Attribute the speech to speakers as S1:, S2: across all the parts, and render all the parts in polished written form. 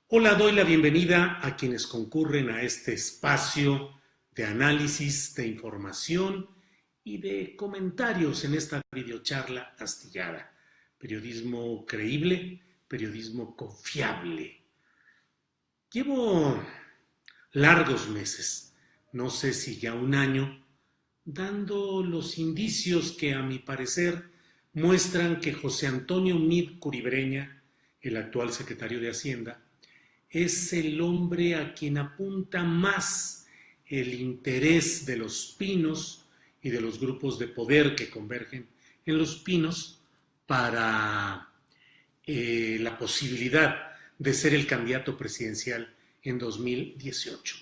S1: Hola, doy la bienvenida a quienes concurren a este espacio de análisis, de información y de comentarios en esta videocharla astillada. Periodismo creíble, periodismo confiable. Llevo largos meses, no sé si ya un año, dando los indicios que a mi parecer muestran que José Antonio Meade Curibreña, el actual secretario de Hacienda, es el hombre a quien apunta más el interés de los pinos y de los grupos de poder que convergen en los pinos para la posibilidad de ser el candidato presidencial en 2018.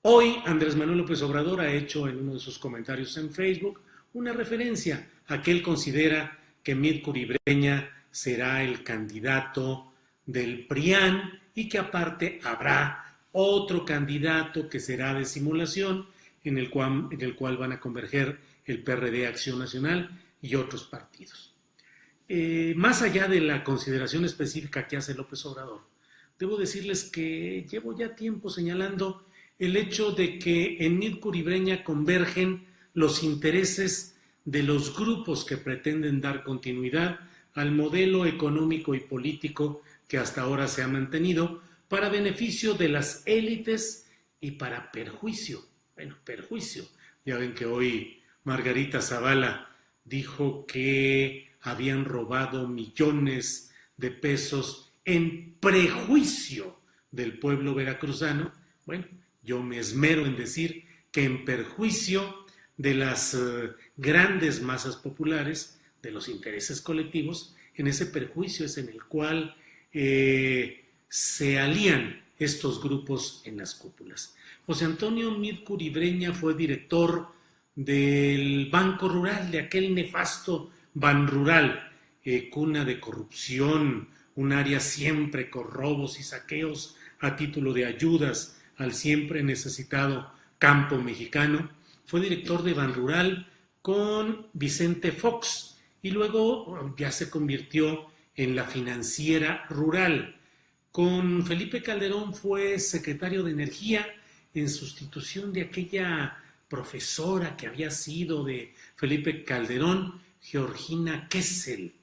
S1: Hoy Andrés Manuel López Obrador ha hecho en uno de sus comentarios en Facebook una referencia a que él considera que Meade Curibreña será el candidato del PRIAN y que aparte habrá otro candidato que será de simulación en el cual van a converger el PRD Acción Nacional y otros partidos. Más allá de la consideración específica que hace López Obrador, debo decirles que llevo ya tiempo señalando el hecho de que en Meade Curibreña convergen los intereses de los grupos que pretenden dar continuidad al modelo económico y político que hasta ahora se ha mantenido para beneficio de las élites y para perjuicio. Ya ven que hoy Margarita Zavala dijo que habían robado millones de pesos en prejuicio del pueblo veracruzano. Bueno, yo me esmero en decir que en perjuicio de las grandes masas populares, de los intereses colectivos, en ese perjuicio es en el cual se alían estos grupos en las cúpulas. José Antonio Meade Curibreña fue director del Banco Rural, de aquel nefasto Banrural, cuna de corrupción, un área siempre con robos y saqueos a título de ayudas al siempre necesitado campo mexicano. Fue director de Banrural con Vicente Fox y luego ya se convirtió en la Financiera Rural. Con Felipe Calderón fue secretario de Energía en sustitución de aquella profesora que había sido de Felipe Calderón, Georgina Kessel,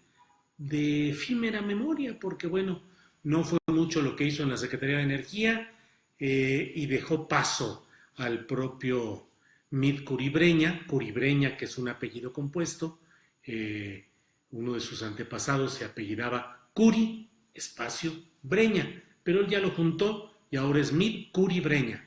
S1: de efímera memoria, porque bueno, no fue mucho lo que hizo en la Secretaría de Energía y dejó paso al propio Meade Curibreña, que es un apellido compuesto. Uno de sus antepasados se apellidaba Curi, espacio, Breña, pero él ya lo juntó y ahora es Meade Curibreña.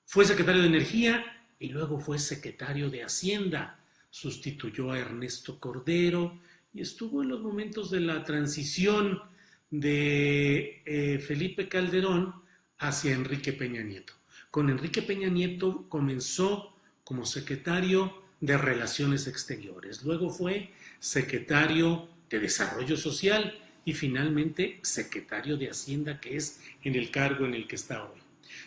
S1: Fue secretario de Energía y luego fue secretario de Hacienda. Sustituyó a Ernesto Cordero y estuvo en los momentos de la transición de Felipe Calderón hacia Enrique Peña Nieto. Con Enrique Peña Nieto comenzó como secretario de Relaciones Exteriores, luego fue secretario de Desarrollo Social y finalmente secretario de Hacienda, que es en el cargo en el que está hoy.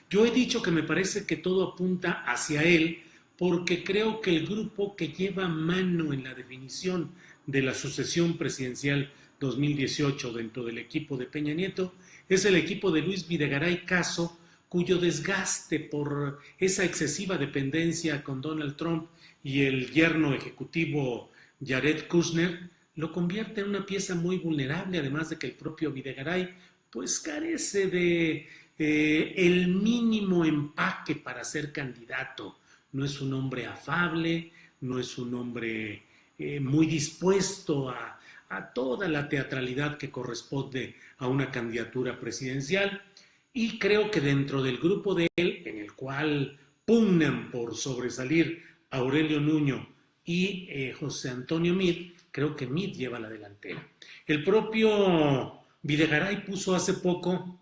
S1: Yo he dicho que me parece que todo apunta hacia él porque creo que el grupo que lleva mano en la definición de la sucesión presidencial 2018 dentro del equipo de Peña Nieto es el equipo de Luis Videgaray Caso, cuyo desgaste por esa excesiva dependencia con Donald Trump y el yerno ejecutivo Jared Kushner lo convierte en una pieza muy vulnerable, además de que el propio Videgaray pues carece de el mínimo empaque para ser candidato. No es un hombre afable, no es un hombre muy dispuesto a toda la teatralidad que corresponde a una candidatura presidencial, y creo que dentro del grupo de él, en el cual pugnan por sobresalir Aurelio Nuño y José Antonio Meade, creo que Meade lleva la delantera. El propio Videgaray puso hace poco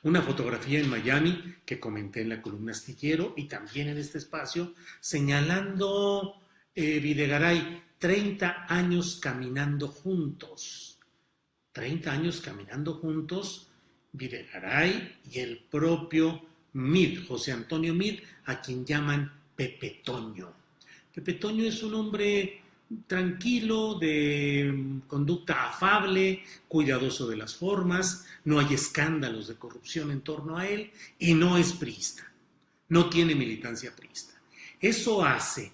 S1: una fotografía en Miami que comenté en la columna Astillero y también en este espacio, señalando Videgaray 30 años caminando juntos. 30 años caminando juntos, Videgaray y el propio Meade, José Antonio Meade, a quien llaman Pepe Toño. Pepe Toño es un hombre tranquilo, de conducta afable, cuidadoso de las formas, no hay escándalos de corrupción en torno a él y no es priista, no tiene militancia priista. Eso hace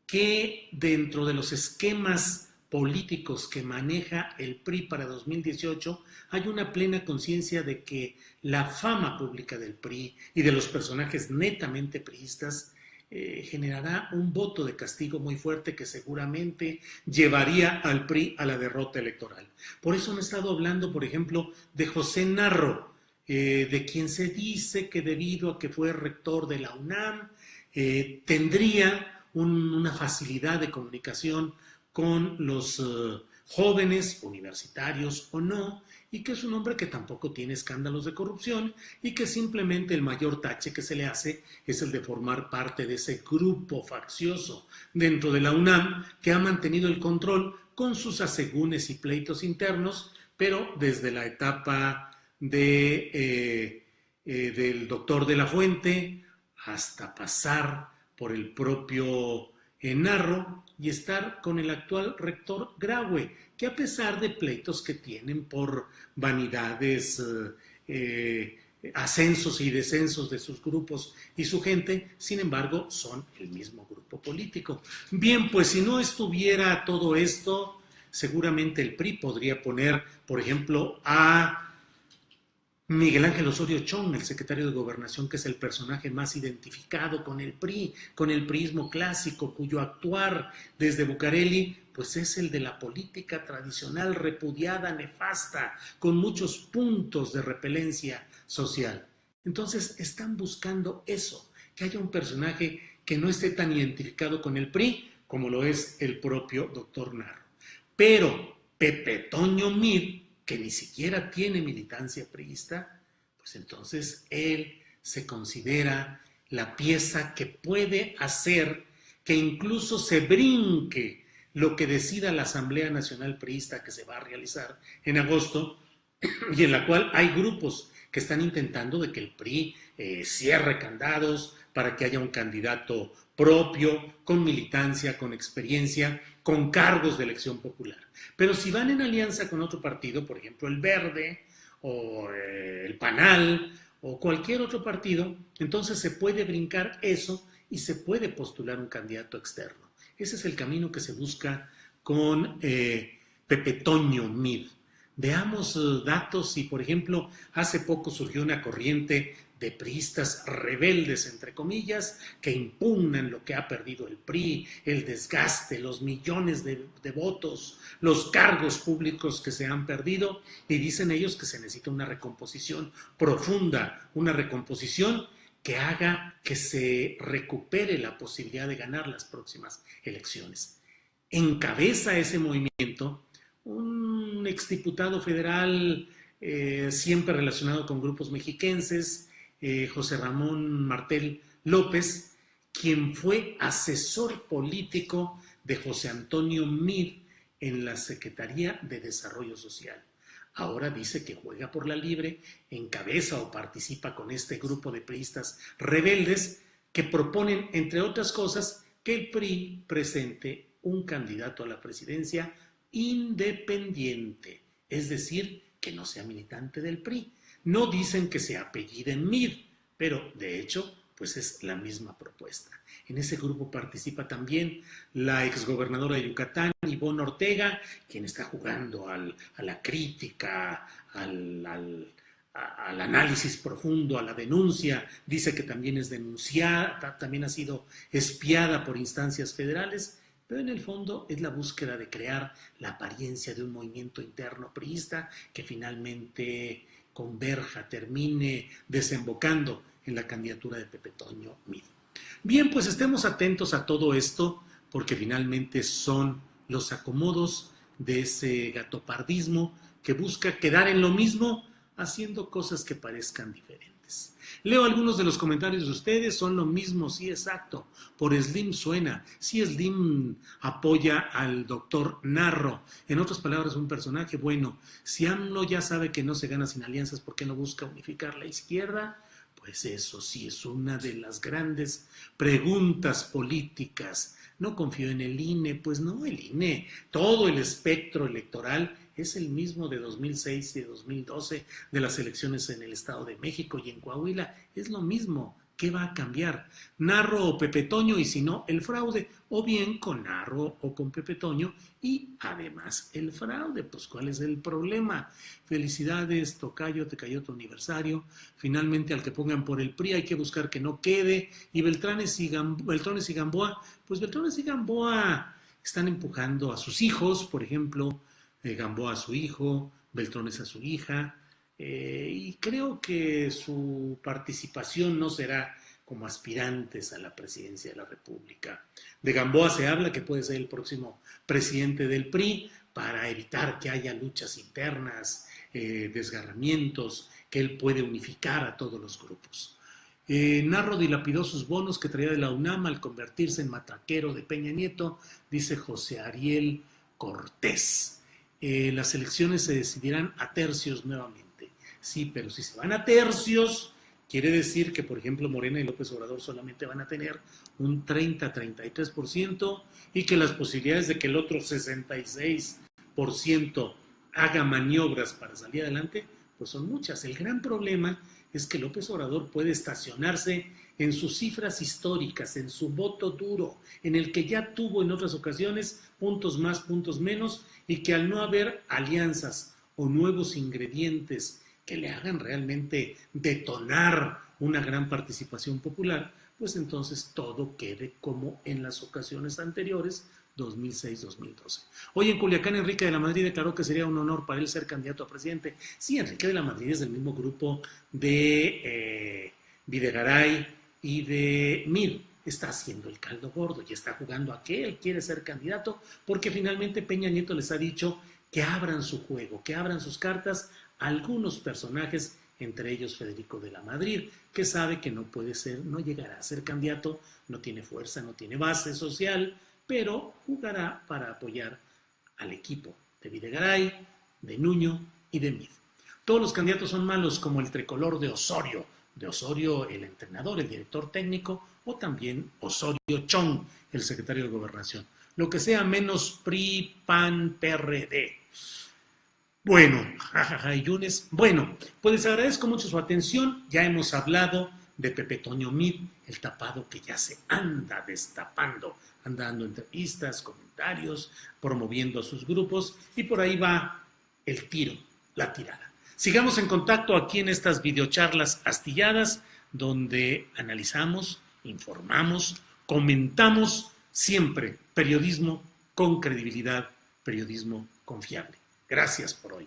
S1: que dentro de los esquemas políticos que maneja el PRI para 2018 hay una plena conciencia de que la fama pública del PRI y de los personajes netamente priistas generará un voto de castigo muy fuerte que seguramente llevaría al PRI a la derrota electoral. Por eso han estado hablando, por ejemplo, de José Narro, de quien se dice que debido a que fue rector de la UNAM, tendría una facilidad de comunicación con los jóvenes, universitarios o no, y que es un hombre que tampoco tiene escándalos de corrupción y que simplemente el mayor tache que se le hace es el de formar parte de ese grupo faccioso dentro de la UNAM que ha mantenido el control con sus asegúnes y pleitos internos, pero desde la etapa del doctor de la Fuente hasta pasar por el propio Narro y estar con el actual rector Graue, que a pesar de pleitos que tienen por vanidades, ascensos y descensos de sus grupos y su gente, sin embargo, son el mismo grupo político. Bien, pues si no estuviera todo esto, seguramente el PRI podría poner, por ejemplo, a Miguel Ángel Osorio Chong, el secretario de Gobernación, que es el personaje más identificado con el PRI, con el priismo clásico, cuyo actuar desde Bucareli, pues es el de la política tradicional repudiada, nefasta, con muchos puntos de repelencia social. Entonces están buscando eso, que haya un personaje que no esté tan identificado con el PRI como lo es el propio doctor Narro. Pero Pepe Toño Mir, que ni siquiera tiene militancia priista, pues entonces él se considera la pieza que puede hacer que incluso se brinque lo que decida la Asamblea Nacional Priista que se va a realizar en agosto y en la cual hay grupos que están intentando de que el PRI cierre candados para que haya un candidato propio, con militancia, con experiencia, con cargos de elección popular. Pero si van en alianza con otro partido, por ejemplo el Verde o el PANAL o cualquier otro partido, entonces se puede brincar eso y se puede postular un candidato externo. Ese es el camino que se busca con Pepe Toño Mir. Veamos datos y, por ejemplo, hace poco surgió una corriente de priistas rebeldes, entre comillas, que impugnan lo que ha perdido el PRI, el desgaste, los millones de votos, los cargos públicos que se han perdido, y dicen ellos que se necesita una recomposición profunda, una recomposición que haga que se recupere la posibilidad de ganar las próximas elecciones. Encabeza ese movimiento un exdiputado federal siempre relacionado con grupos mexiquenses, José Ramón Martel López, quien fue asesor político de José Antonio Meade en la Secretaría de Desarrollo Social. Ahora dice que juega por la libre, encabeza o participa con este grupo de priistas rebeldes que proponen, entre otras cosas, que el PRI presente un candidato a la presidencia independiente, es decir, que no sea militante del PRI. No dicen que se apellide Meade, pero de hecho, pues es la misma propuesta. En ese grupo participa también la exgobernadora de Yucatán, Ivonne Ortega, quien está jugando a la crítica, al análisis profundo, a la denuncia. Dice que también es denunciada, también ha sido espiada por instancias federales, pero en el fondo es la búsqueda de crear la apariencia de un movimiento interno priista que finalmente converja, termine desembocando en la candidatura de Pepe Toño Meade. Bien, pues estemos atentos a todo esto porque finalmente son los acomodos de ese gatopardismo que busca quedar en lo mismo haciendo cosas que parezcan diferentes. Leo algunos de los comentarios de ustedes, son lo mismo, sí, exacto. Por Slim suena, sí, Slim apoya al doctor Narro. En otras palabras, un personaje bueno. Si AMLO ya sabe que no se gana sin alianzas, ¿por qué no busca unificar la izquierda? Pues eso sí es una de las grandes preguntas políticas. No confío en el INE. Pues no, el INE, todo el espectro electoral es el mismo de 2006 y de 2012, de las elecciones en el Estado de México y en Coahuila. Es lo mismo. ¿Qué va a cambiar? Narro o Pepe Toño y si no, el fraude. O bien con Narro o con Pepe Toño y además el fraude. Pues ¿cuál es el problema? Felicidades, tocayo, te cayó tu aniversario. Finalmente al que pongan por el PRI hay que buscar que no quede. Y Beltrones y Gamboa, pues Beltrones y Gamboa están empujando a sus hijos, por ejemplo, Gamboa a su hijo, Beltrones a su hija. Y creo que su participación no será como aspirantes a la presidencia de la República. De Gamboa se habla que puede ser el próximo presidente del PRI para evitar que haya luchas internas, desgarramientos, que él puede unificar a todos los grupos. Narro dilapidó sus bonos que traía de la UNAM al convertirse en matraquero de Peña Nieto, dice José Ariel Cortés. Las elecciones se decidirán a tercios nuevamente. Sí, pero si se van a tercios, quiere decir que, por ejemplo, Morena y López Obrador solamente van a tener un 30-33% y que las posibilidades de que el otro 66% haga maniobras para salir adelante, pues son muchas. El gran problema es que López Obrador puede estacionarse en sus cifras históricas, en su voto duro, en el que ya tuvo en otras ocasiones puntos más, puntos menos, y que al no haber alianzas o nuevos ingredientes que le hagan realmente detonar una gran participación popular, pues entonces todo quede como en las ocasiones anteriores, 2006-2012. Hoy en Culiacán, Enrique de la Madrid declaró que sería un honor para él ser candidato a presidente. Sí, Enrique de la Madrid es del mismo grupo de Videgaray y de Mir. Está haciendo el caldo gordo y está jugando a que él quiere ser candidato porque finalmente Peña Nieto les ha dicho que abran su juego, que abran sus cartas a algunos personajes, entre ellos Federico de la Madrid, que sabe que no puede ser, no llegará a ser candidato, no tiene fuerza, no tiene base social, pero jugará para apoyar al equipo de Videgaray, de Nuño y de Mid. Todos los candidatos son malos, como el tricolor de Osorio el entrenador, el director técnico, o también Osorio Chong, el secretario de Gobernación. Lo que sea menos PRI, PAN, PRD. Bueno, jajaja, y Yunes. Bueno, pues les agradezco mucho su atención. Ya hemos hablado de Pepe Toño Mid, el tapado que ya se anda destapando, anda dando entrevistas, comentarios, promoviendo a sus grupos, y por ahí va el tiro, la tirada. Sigamos en contacto aquí en estas videocharlas astilladas, donde analizamos, informamos, comentamos, siempre periodismo con credibilidad, periodismo confiable. Gracias por hoy.